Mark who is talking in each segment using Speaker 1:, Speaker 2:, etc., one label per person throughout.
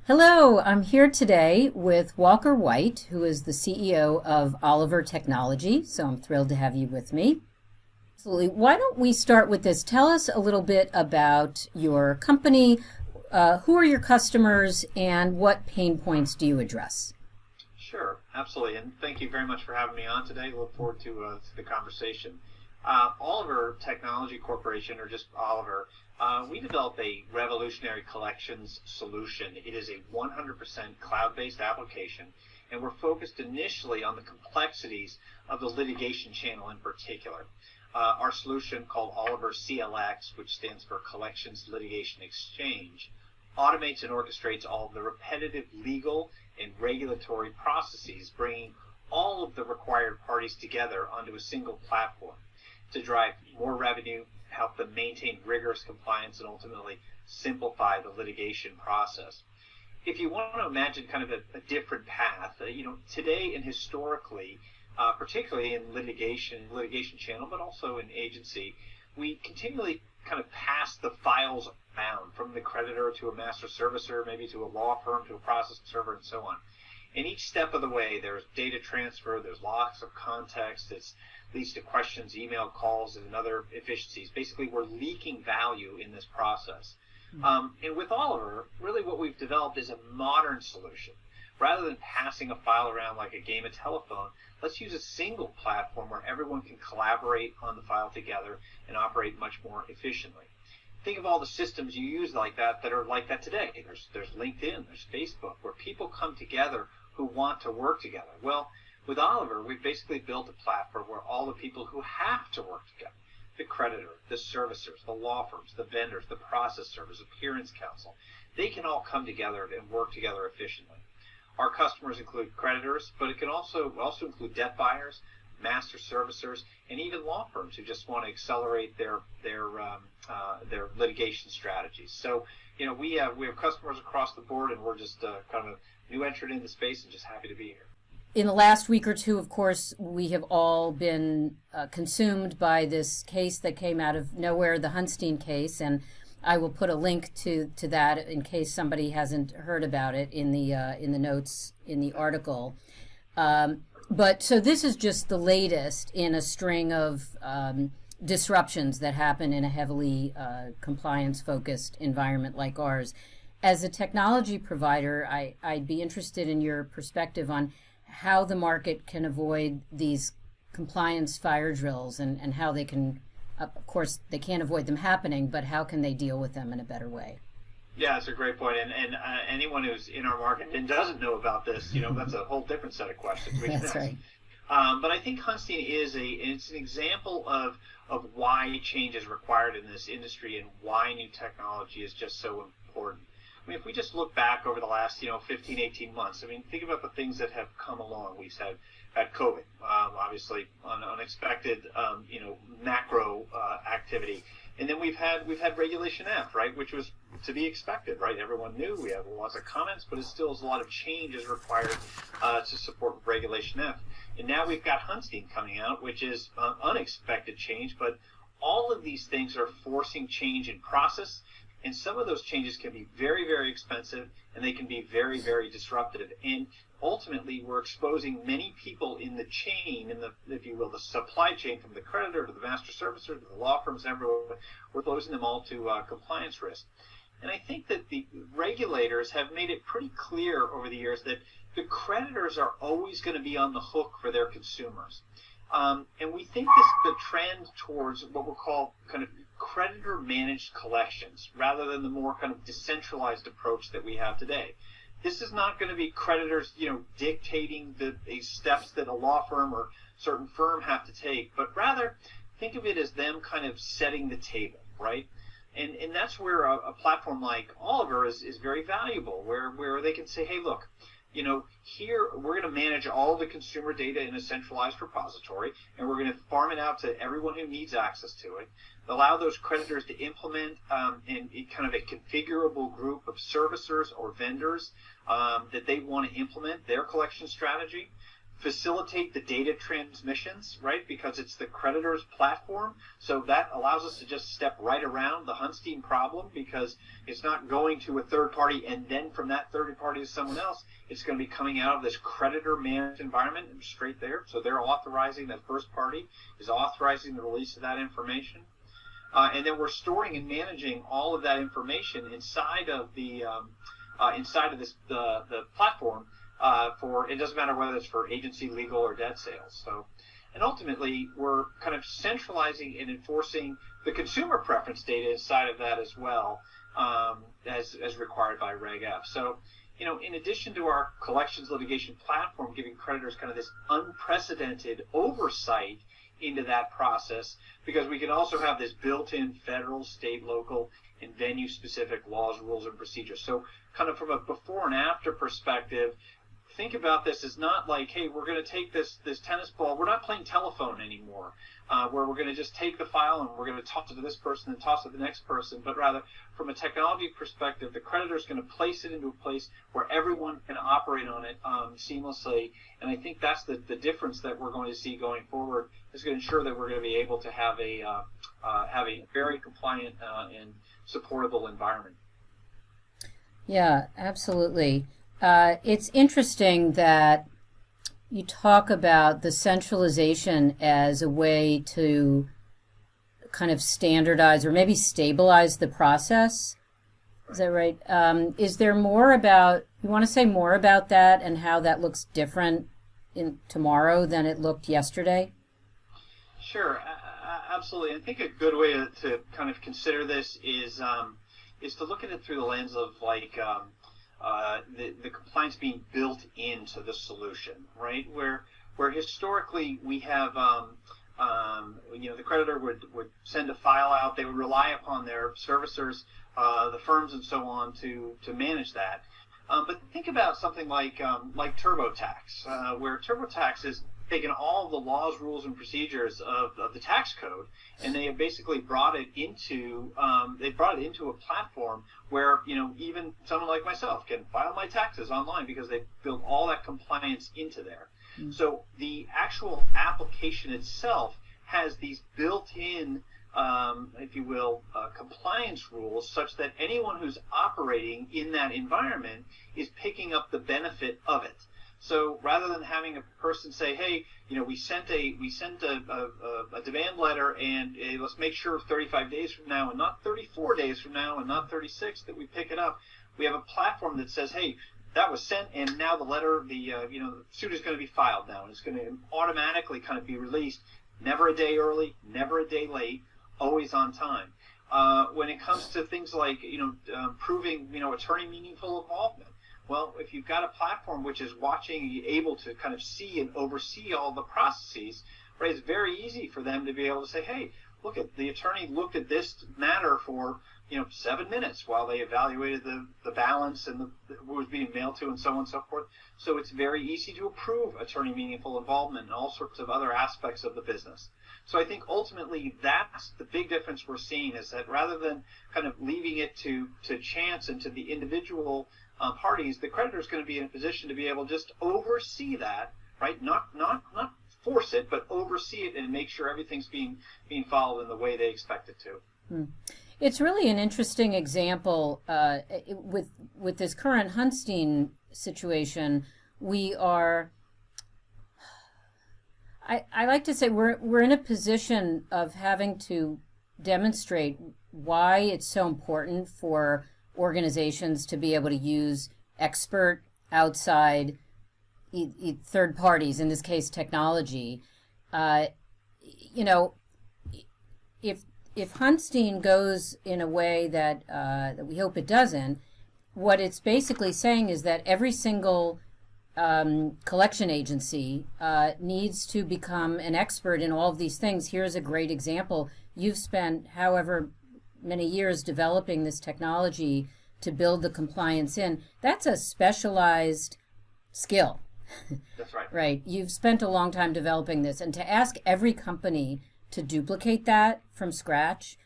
Speaker 1: Hello, I'm here today with Walker White, who is the CEO of Oliver Technology. So I'm thrilled to have you with me. Absolutely. Why don't we start with this? Tell us a little bit about your company. Who are your customers and what pain points do you address?
Speaker 2: Sure, absolutely, and thank you very much for having me on today. Look forward to the conversation. Oliver Technology Corporation, or just Oliver, we developed a revolutionary collections solution. It is a 100% cloud-based application, and we're focused initially on the complexities of the litigation channel in particular. Our solution, called Oliver CLX, which stands for Collections Litigation Exchange, automates and orchestrates all of the repetitive legal and regulatory processes, bringing all of the required parties together onto a single platform to drive more revenue, help them maintain rigorous compliance, and ultimately simplify the litigation process. If you want to imagine kind of a different path, today and historically, particularly in litigation channel, but also in agency, we continually kind of pass the files around from the creditor to a master servicer, maybe to a law firm, to a process server, and so on. And each step of the way, there's data transfer, there's loss of context, it leads to questions, email calls, and other efficiencies. Basically, we're leaking value in this process. And with Oliver, really what we've developed is a modern solution. Rather than passing a file around like a game of telephone, let's use a single platform where everyone can collaborate on the file together and operate much more efficiently. Think of all the systems you use like that are like that today. There's LinkedIn, there's Facebook, where people come together who want to work together. Well, with Oliver, we've basically built a platform where all the people who have to work together, the creditor, the servicers, the law firms, the vendors, the process servers, appearance counsel, they can all come together and work together efficiently. Our customers include creditors, but it can also include debt buyers, master servicers, and even law firms who just want to accelerate their litigation strategies. So, we have customers across the board, and we're just kind of a new entrant in the space, and just happy to be here.
Speaker 1: In the last week or two, of course, we have all been consumed by this case that came out of nowhere, the Hunstein case, and I will put a link to that in case somebody hasn't heard about it in the notes in the article. But so this is just the latest in a string of disruptions that happen in a heavily compliance-focused environment like ours. As a technology provider, I'd be interested in your perspective on how the market can avoid these compliance fire drills and how they can, of course, they can't avoid them happening, but how can they deal with them in a better way?
Speaker 2: Yeah, that's a great point. And anyone who's in our market and doesn't know about this, that's a whole different set of questions.
Speaker 1: That's right.
Speaker 2: But I think Hunstein it's an example of why change is required in this industry and why new technology is just so important. I mean, if we just look back over the last, 15, 18 months, think about the things that have come along. We've had COVID, obviously unexpected, macro activity. And then we've had Regulation F, right, which was to be expected, right? Everyone knew. We have lots of comments, but it still is a lot of change is required to support Regulation F. And now we've got Hunstein coming out, which is unexpected change, but all of these things are forcing change in process, and some of those changes can be very, very expensive, and they can be very, very disruptive. And ultimately, we're exposing many people in the chain, if you will, the supply chain, from the creditor to the master servicer to the law firms, everywhere. We're exposing them all to compliance risk. And I think that the regulators have made it pretty clear over the years that the creditors are always going to be on the hook for their consumers. And we think the trend towards what we'll call kind of creditor-managed collections, rather than the more kind of decentralized approach that we have today. This is not going to be creditors, dictating the steps that a law firm or certain firm have to take, but rather think of it as them kind of setting the table, right? And that's where a platform like Oliver is very valuable, where they can say, hey, look, here we're going to manage all the consumer data in a centralized repository, and we're going to farm it out to everyone who needs access to it. Allow those creditors to implement in kind of a configurable group of servicers or vendors that they want to implement their collection strategy. facilitate the data transmissions, right? Because it's the creditor's platform. So that allows us to just step right around the Hunstein problem, because it's not going to a third party and then from that third party to someone else. It's going to be coming out of this creditor managed environment and straight there. So they're authorizing, that first party is authorizing the release of that information. And then we're storing and managing all of that information inside of the platform. For, it doesn't matter whether it's for agency, legal, or debt sales. So, and ultimately, we're kind of centralizing and enforcing the consumer preference data inside of that as well, as required by Reg F. So, in addition to our collections litigation platform giving creditors kind of this unprecedented oversight into that process, because we can also have this built-in federal, state, local, and venue-specific laws, rules, and procedures. So kind of from a before and after perspective, think about this as not like, hey, we're going to take this tennis ball. We're not playing telephone anymore, where we're going to just take the file and we're going to toss it to this person and toss it to the next person, but rather from a technology perspective, the creditor is going to place it into a place where everyone can operate on it seamlessly. And I think that's the difference that we're going to see going forward. Is going to ensure that we're going to be able to have a very compliant and supportable environment.
Speaker 1: Yeah, absolutely. It's interesting that you talk about the centralization as a way to kind of standardize or maybe stabilize the process. Is that right? Is there more about, you want to say more about that and how that looks different in tomorrow than it looked yesterday?
Speaker 2: Sure, absolutely. I think a good way to kind of consider this is to look at it through the lens of like the compliance being built into the solution, right? Where historically we have, the creditor would send a file out. They would rely upon their servicers, the firms, and so on to manage that. But think about something like TurboTax, where TurboTax is taken all of the laws, rules, and procedures of the tax code, and they have basically brought it into a platform where even someone like myself can file my taxes online because they built all that compliance into there. Mm-hmm. So the actual application itself has these built-in, if you will, compliance rules, such that anyone who's operating in that environment is picking up the benefit of it. So rather than having a person say, hey, we sent a demand letter, and let's make sure 35 days from now and not 34 days from now and not 36 that we pick it up, we have a platform that says, hey, that was sent, and now the letter, the suit is going to be filed now, and it's going to automatically kind of be released, never a day early, never a day late, always on time. When it comes to things like proving attorney meaningful involvement, well, if you've got a platform which is watching, able to kind of see and oversee all the processes, right, it's very easy for them to be able to say, hey, look, the attorney looked at this matter for 7 minutes while they evaluated the balance and who was being mailed to and so on and so forth. So it's very easy to approve attorney meaningful involvement and all sorts of other aspects of the business. So I think ultimately that's the big difference we're seeing, is that rather than kind of leaving it to chance and to the individual parties, the creditor is going to be in a position to be able to just oversee that, right? Not force it, but oversee it and make sure everything's being followed in the way they expect it to.
Speaker 1: It's really an interesting example with this current Hunstein situation. We are, I like to say, we're in a position of having to demonstrate why it's so important for organizations to be able to use expert outside third parties, in this case technology. If Hunstein goes in a way that we hope it doesn't, what it's basically saying is that every single collection agency needs to become an expert in all of these things. Here's a great example. You've spent however many years developing this technology to build the compliance in. That's a specialized skill.
Speaker 2: That's right.
Speaker 1: Right. You've spent a long time developing this, and to ask every company to duplicate that from scratch,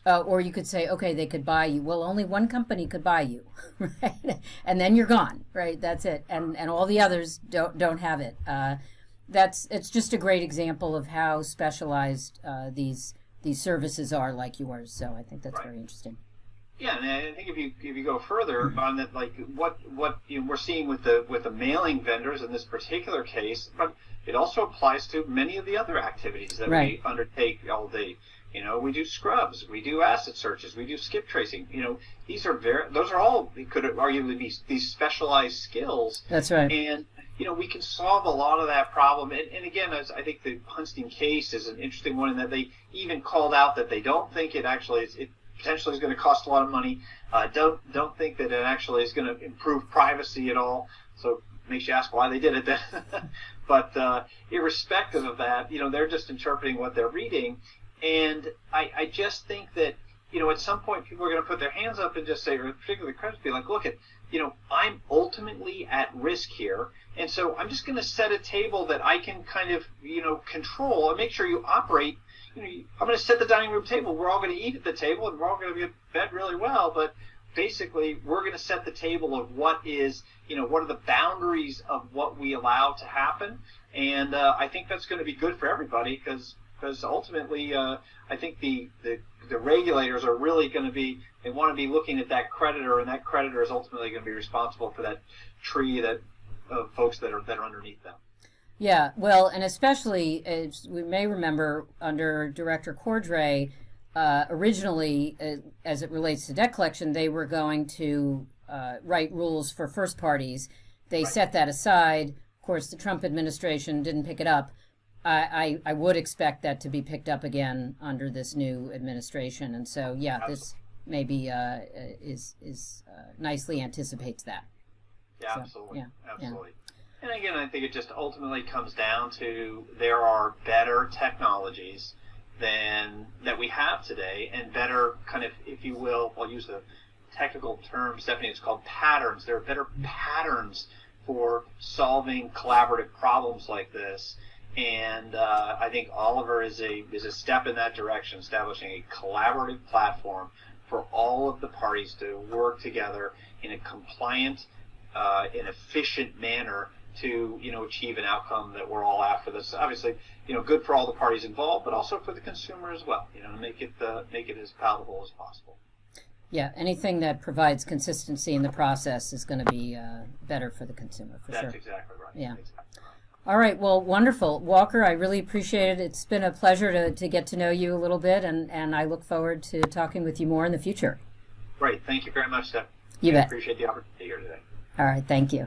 Speaker 1: or you could say, okay, they could buy you. Well, only one company could buy you, right? And then you're gone, right? That's it. And all the others don't have it. it's just a great example of how specialized these services are, like yours. So I think that's very interesting.
Speaker 2: Yeah, and I think if you go further on that, like what we're seeing with the mailing vendors in this particular case, but it also applies to many of the other activities that we undertake all day. We do scrubs, we do asset searches, we do skip tracing. Those are all, could arguably be these specialized skills.
Speaker 1: That's right.
Speaker 2: And we can solve a lot of that problem. And again, as I think the Hunstein case is an interesting one in that they even called out that they don't think it potentially is going to cost a lot of money. Don't think that it actually is going to improve privacy at all. So it makes you ask why they did it then. But irrespective of that, they're just interpreting what they're reading. And I just think that, at some point people are going to put their hands up and just say, or particularly credit, be like, look, I'm ultimately at risk here. And so I'm just going to set a table that I can kind of, control and make sure you operate. I'm going to set the dining room table. We're all going to eat at the table and we're all going to be in bed really well. But basically, we're going to set the table of what are the boundaries of what we allow to happen. And I think that's going to be good for everybody because ultimately, I think the regulators are really going to they want to be looking at that creditor, and that creditor is ultimately going to be responsible for that tree of folks that are underneath them.
Speaker 1: Yeah, well, and especially, as we may remember, under Director Cordray, originally, as it relates to debt collection, they were going to write rules for first parties. They set that aside. Of course, the Trump administration didn't pick it up. I would expect that to be picked up again under this new administration, and so this maybe is nicely anticipates that.
Speaker 2: Yeah, absolutely. And again, I think it just ultimately comes down to there are better technologies that we have today, and better kind of, if you will, I'll use the technical term, Stephanie, it's called patterns. There are better patterns for solving collaborative problems like this. And I think Oliver is a step in that direction, establishing a collaborative platform for all of the parties to work together in a compliant and efficient manner to achieve an outcome that we're all after. That's obviously good for all the parties involved, but also for the consumer as well. To make it as palatable as possible.
Speaker 1: Yeah, anything that provides consistency in the process is going to be better for the consumer, for sure.
Speaker 2: That's exactly right.
Speaker 1: Yeah.
Speaker 2: Exactly.
Speaker 1: All right, well, wonderful. Walker, I really appreciate it. It's been a pleasure to get to know you a little bit, and I look forward to talking with you more in the future.
Speaker 2: Great. Thank you very much, Steph.
Speaker 1: You bet.
Speaker 2: I appreciate the opportunity here today.
Speaker 1: All right, thank you.